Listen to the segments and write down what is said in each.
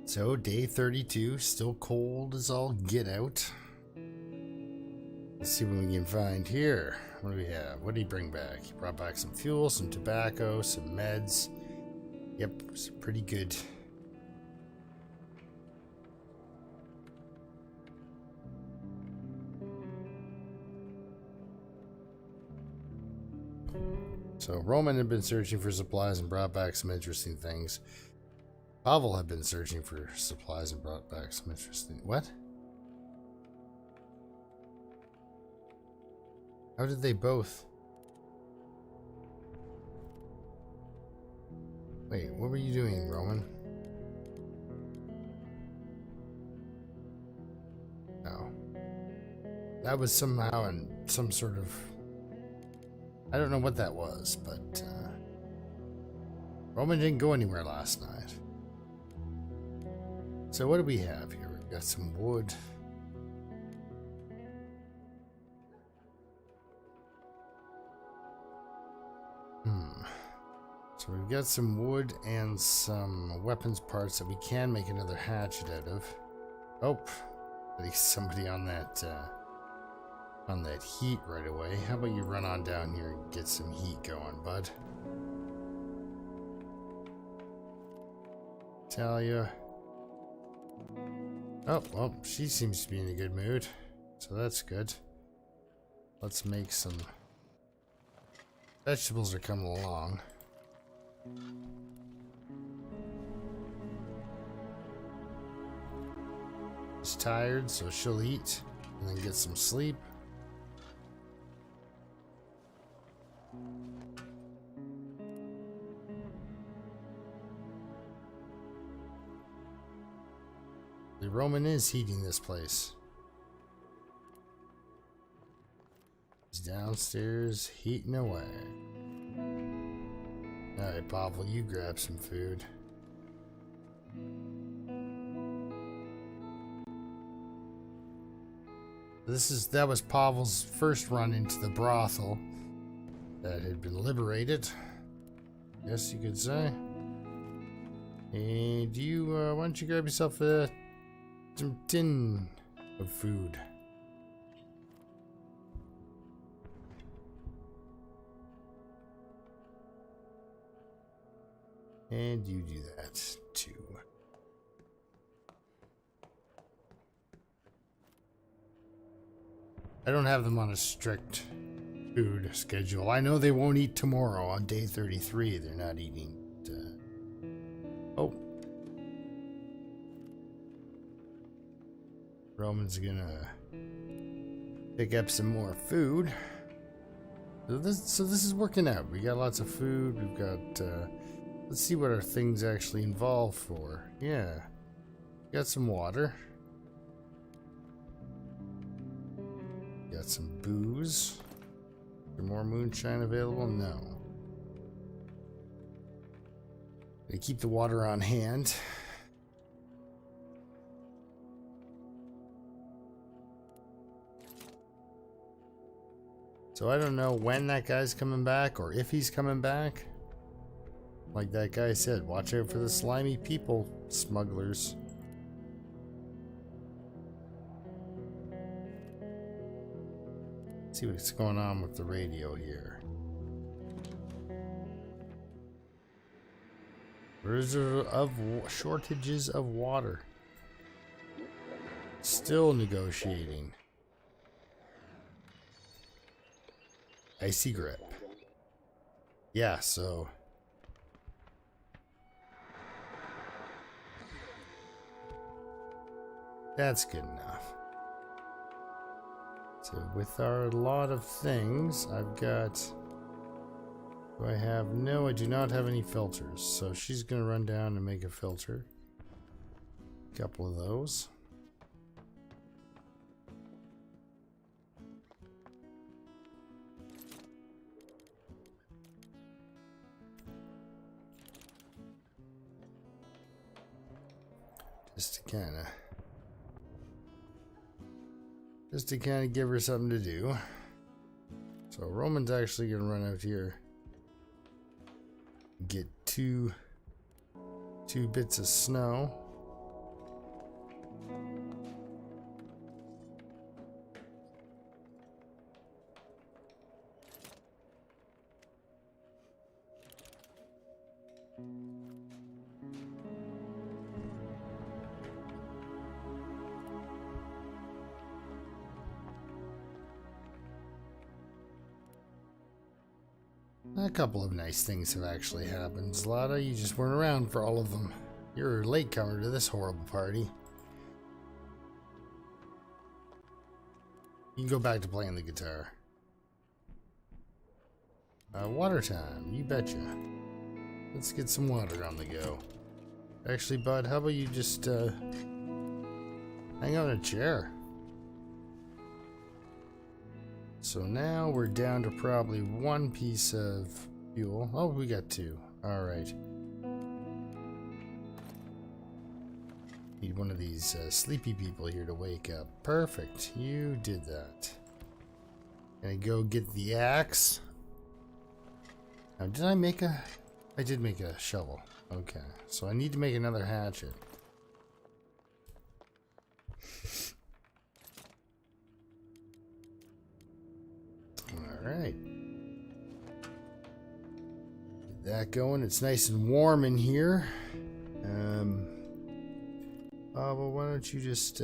So day 32, still cold as all get out. Let's see what we can find here. What do we have? What did he bring back? He brought back some fuel, some tobacco, some meds. Yep, it's pretty good. So Roman had been searching for supplies and brought back some interesting things. Pavel had been searching for supplies and brought back some interesting... What? How did they both... Wait, what were you doing, Roman? No. That was somehow in some sort of... I don't know what that was, but... Roman didn't go anywhere last night. So what do we have here? We've got some wood. So we've got some wood and some weapons parts that we can make another hatchet out of. Oh, at least somebody on that heat right away. How about you run on down here and get some heat going, bud? Talia. Oh, well, she seems to be in a good mood, so that's good. Let's make some... Vegetables are coming along. She's tired, so she'll eat and then get some sleep. The Roman is heating this place. He's downstairs heating away. Alright, Pavel, you grab some food. That was Pavel's first run into the brothel that had been liberated, yes you could say. And you, why don't you grab yourself some tin of food. And you do that too. I don't have them on a strict food schedule. I know they won't eat tomorrow on day 33. They're not eating. Oh. Roman's gonna pick up some more food. So this is working out. We got lots of food. We've got... let's see what our things actually involve for. Yeah. Got some water. Got some booze. Is there more moonshine available? No. They keep the water on hand. So I don't know when that guy's coming back or if he's coming back. Like that guy said, watch out for the slimy people, smugglers. Let's see what's going on with the radio here. Shortages of water. Still negotiating. Icy grip. Yeah, so... that's good enough. So with our lot of things, I've got... do I have... no, I do not have any filters. So she's going to run down and make a filter. A couple of those. Just to kind of give her something to do. So Roman's actually gonna run out here, get two bits of snow. A couple of nice things have actually happened. Zlata, you just weren't around for all of them. You're a latecomer to this horrible party. You can go back to playing the guitar. Water time, you betcha. Let's get some water on the go. Actually, bud, how about you just hang on a chair? So now we're down to probably one piece of fuel. Oh, we got two. Alright. Need one of these sleepy people here to wake up. Perfect. You did that. Gonna go get the axe. Now, did I make a... I did make a shovel. Okay. So I need to make another hatchet. Alright. Get that going. It's nice and warm in here. Well, why don't you just,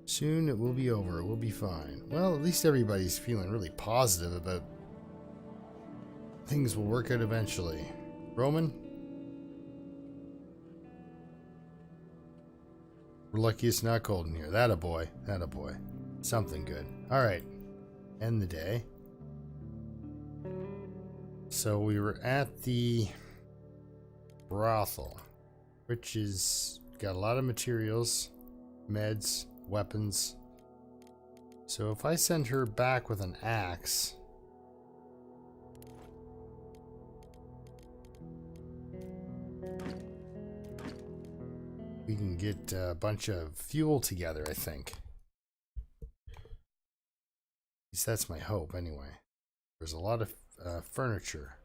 soon it will be over. It will be fine. Well, at least everybody's feeling really positive about things will work out eventually. Roman? We're lucky it's not cold in here. That a boy. That a boy. Something good. Alright. End the day. So we were at the brothel, which is got a lot of materials, meds, weapons. So if I send her back with an axe, we can get a bunch of fuel together, I think. At least that's my hope, anyway. There's a lot of furniture.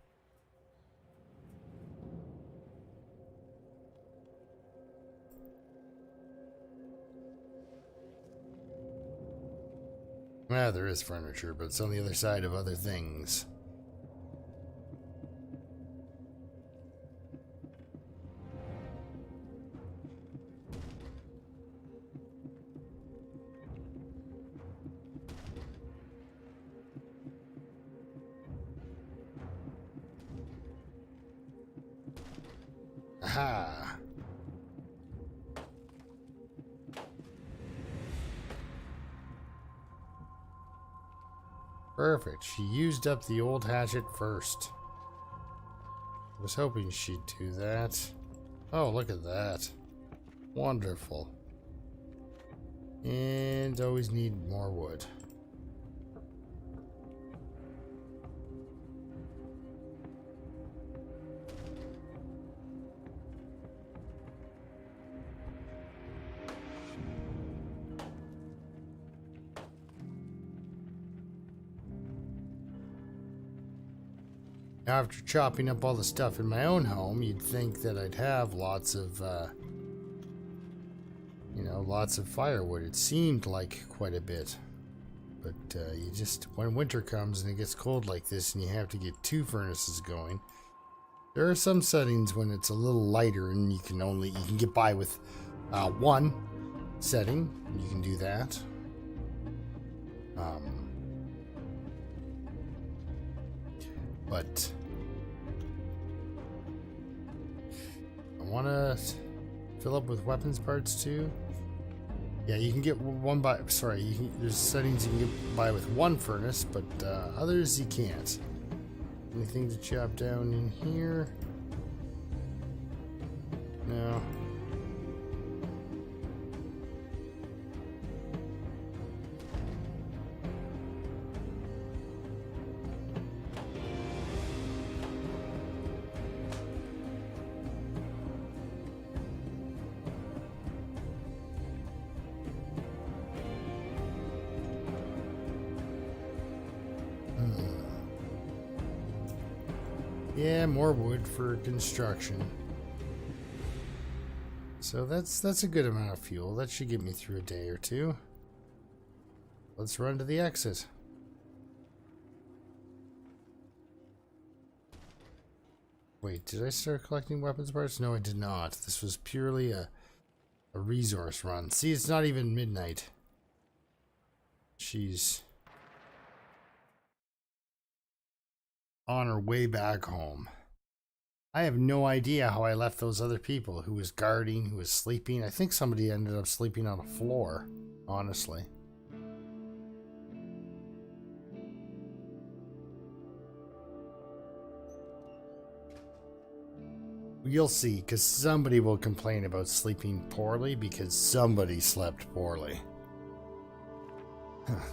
Ah, there is furniture, but it's on the other side of other things. Aha! Perfect. She used up the old hatchet first. I was hoping she'd do that. Oh, look at that. Wonderful. And always need more wood. After chopping up all the stuff in my own home, you'd think that I'd have lots of, lots of firewood. It seemed like quite a bit. But you just, when winter comes and it gets cold like this and you have to get two furnaces going, there are some settings when it's a little lighter and you can get by with one setting. You can do that. But I want to fill up with weapons parts too. Yeah, you can get one by. Sorry, there's settings you can get by with one furnace, but others you can't. Anything to chop down in here? No. Yeah, more wood for construction. So that's a good amount of fuel. That should get me through a day or two. Let's run to the exit. Wait, did I start collecting weapons parts? No, I did not. This was purely a resource run. See, it's not even midnight. She's on her way back home. I have no idea how I left those other people. Who was guarding, who was sleeping. I think somebody ended up sleeping on the floor, honestly. You'll see, because somebody will complain about sleeping poorly because somebody slept poorly.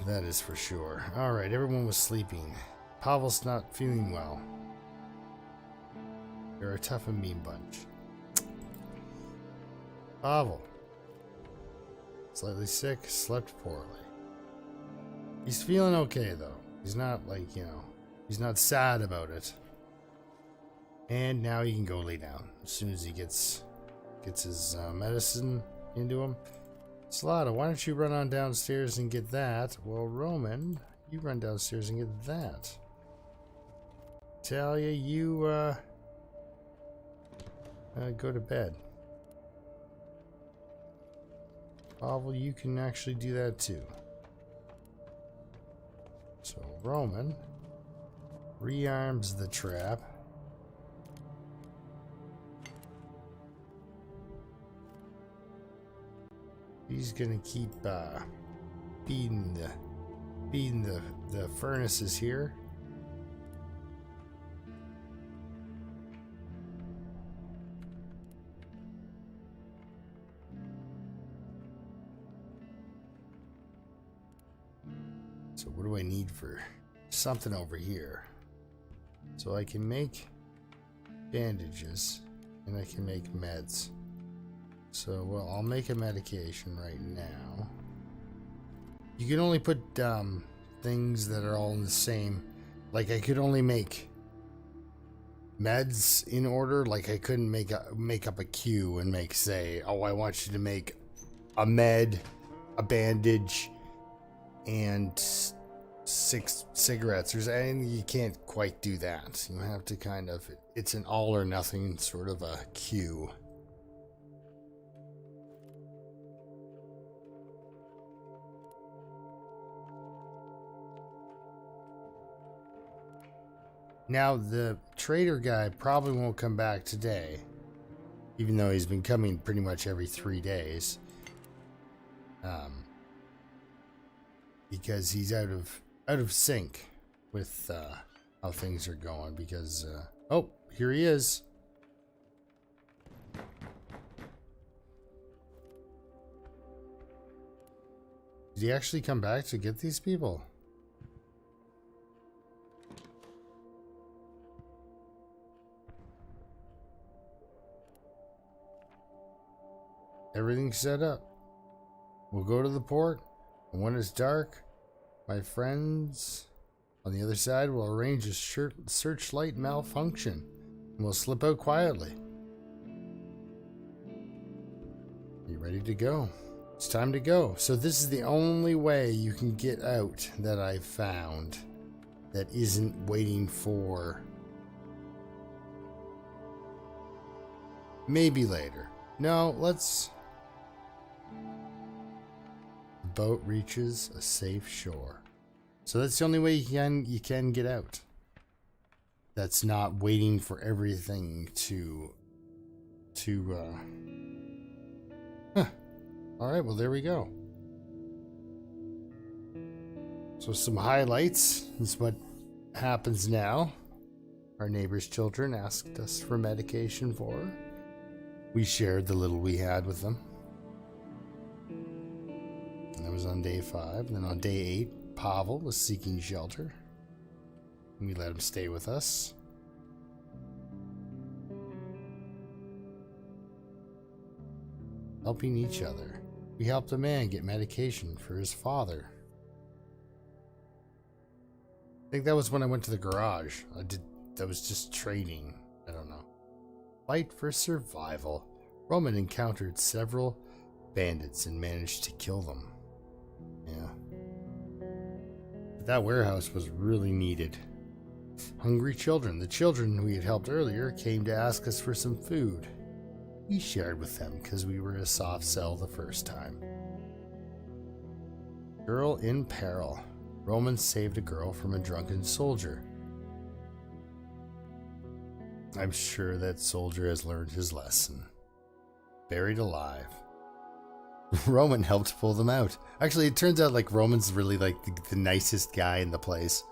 That is for sure. Alright, everyone was sleeping. Pavel's not feeling well. They're a tough and mean bunch. Pavel. Slightly sick, slept poorly. He's feeling okay though. He's not like, you know, he's not sad about it. And now he can go lay down as soon as he gets his medicine into him. Slaughter, why don't you run on downstairs and get that? Well, Roman, you run downstairs and get that. Talia, you go to bed. Pavel, you can actually do that too. So Roman rearms the trap. He's gonna keep feeding the furnaces here. So what do I need for something over here? So I can make bandages and I can make meds. So, well, I'll make a medication right now. You can only put things that are all in the same. Like, I could only make meds in order. Like, I couldn't make up a queue and make, say, oh, I want you to make a med, a bandage, and 6 cigarettes. And you can't quite do that. You have to kind of, it's an all or nothing sort of a queue. Now, the trader guy probably won't come back today, even though he's been coming pretty much every 3 days. Because he's out of sync with how things are going. Because oh, here he is. Did he actually come back to get these people? Everything's set up. We'll go to the port, and when it's dark, my friends on the other side will arrange a searchlight malfunction, and we'll slip out quietly. Are you ready to go? It's time to go. So this is the only way you can get out that I've found that isn't waiting for maybe later. No, let's... Boat reaches a safe shore. So that's the only way you can get out. That's not waiting for everything to all right, well, there we go. So some highlights is what happens now. Our neighbor's children asked us for medication for her. We shared the little we had with them. And that was on day 5. And then on day 8, Pavel was seeking shelter. And we let him stay with us. Helping each other. We helped a man get medication for his father. I think that was when I went to the garage. That was just trading. I don't know. Fight for survival. Roman encountered several bandits and managed to kill them. Yeah. But that warehouse was really needed. Hungry children. The children we had helped earlier came to ask us for some food. We shared with them because we were a soft sell the first time. Girl in peril. Roman saved a girl from a drunken soldier. I'm sure that soldier has learned his lesson. Buried alive. Roman helped pull them out. Actually, it turns out like Roman's really like the nicest guy in the place.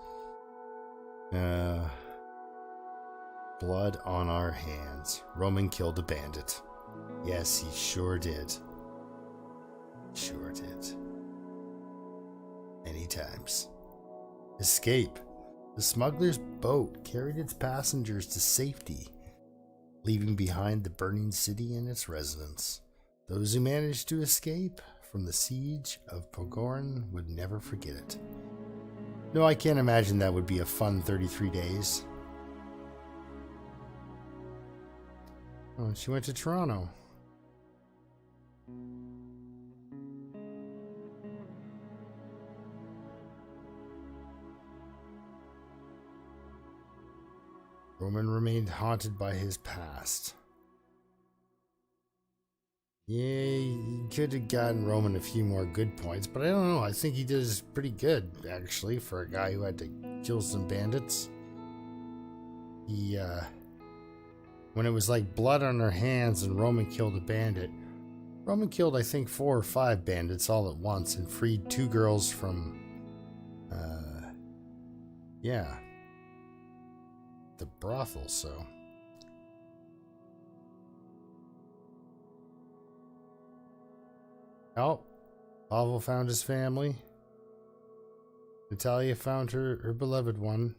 Blood on our hands. Roman killed a bandit. Yes, he sure did. Sure did. Many times. Escape. The smuggler's boat carried its passengers to safety, leaving behind the burning city and its residents. Those who managed to escape from the siege of Pogorn would never forget it. No, I can't imagine that would be a fun 33 days. Oh, she went to Toronto. Roman remained haunted by his past. Yeah, he could have gotten Roman a few more good points, but I don't know. I think he did pretty good, actually, for a guy who had to kill some bandits. He, when it was like blood on her hands and Roman killed a bandit, Roman killed, I think, 4 or 5 bandits all at once and freed 2 girls from, the brothel, so. Oh, Pavel found his family. Natalia found her beloved one.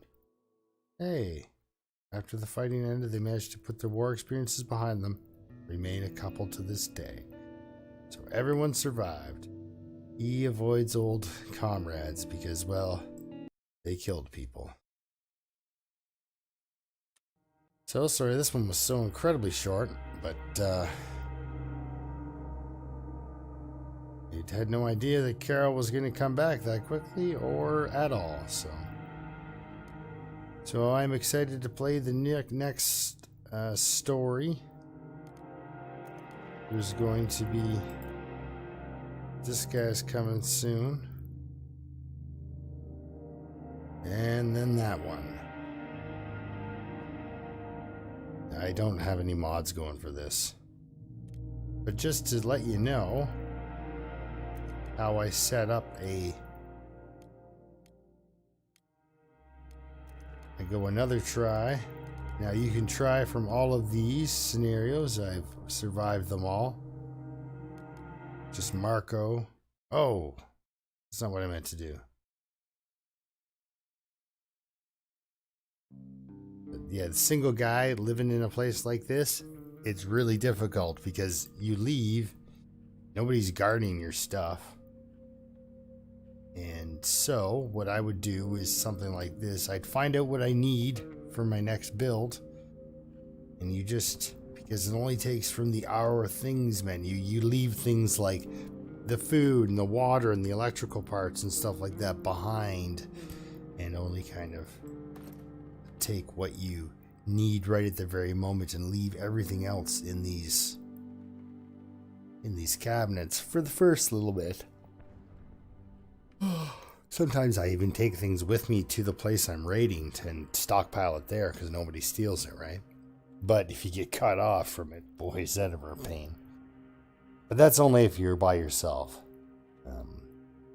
Hey, after the fighting ended, they managed to put their war experiences behind them, remain a couple to this day. So everyone survived. He avoids old comrades because, well, they killed people. So sorry this one was so incredibly short, but I had no idea that Carol was going to come back that quickly or at all, so I'm excited to play the next story. There's going to be this guy's coming soon, and then that one. I don't have any mods going for this, but just to let you know how I set up I go another try. Now you can try from all of these scenarios. I've survived them all. Just Marco. Oh, that's not what I meant to do. But yeah, the single guy living in a place like this, it's really difficult because you leave, nobody's guarding your stuff. And so what I would do is something like this. I'd find out what I need for my next build. And you just, because it only takes from the Our Things menu, you leave things like the food and the water and the electrical parts and stuff like that behind. And only kind of take what you need right at the very moment and leave everything else in these cabinets for the first little bit. Sometimes I even take things with me to the place I'm raiding and stockpile it there because nobody steals it, right? But if you get cut off from it, boy, is that ever a pain. But that's only if you're by yourself.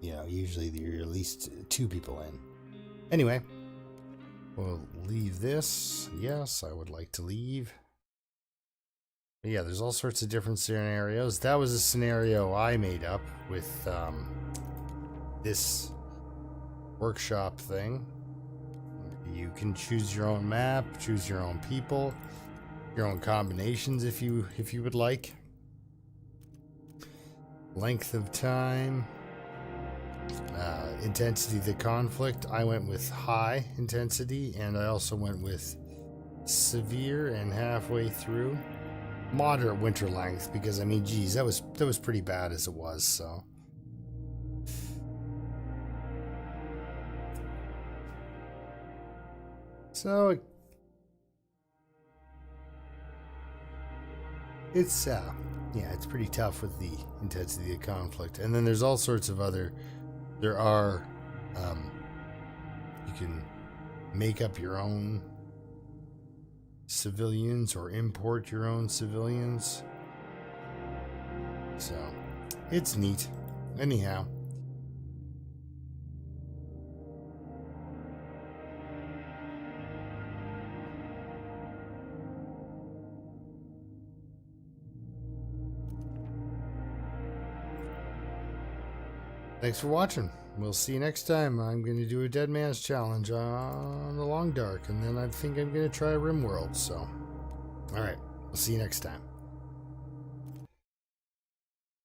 Usually you're at least 2 people in. Anyway, we'll leave this. Yes, I would like to leave. But yeah, there's all sorts of different scenarios. That was a scenario I made up with this workshop thing. You can choose your own map, choose your own people, your own combinations if you would like. Length of time, intensity of the conflict. I went with high intensity, and I also went with severe and halfway through. moderate winter length, because I mean, geez, that was pretty bad as it was. So it's yeah, it's pretty tough with the intensity of conflict. And then there's all sorts of other. There are you can make up your own civilians or import your own civilians. So it's neat. Anyhow. Thanks for watching. We'll see you next time. I'm going to do a Dead Man's Challenge on the Long Dark, and then I think I'm going to try RimWorld. So, alright, we'll see you next time.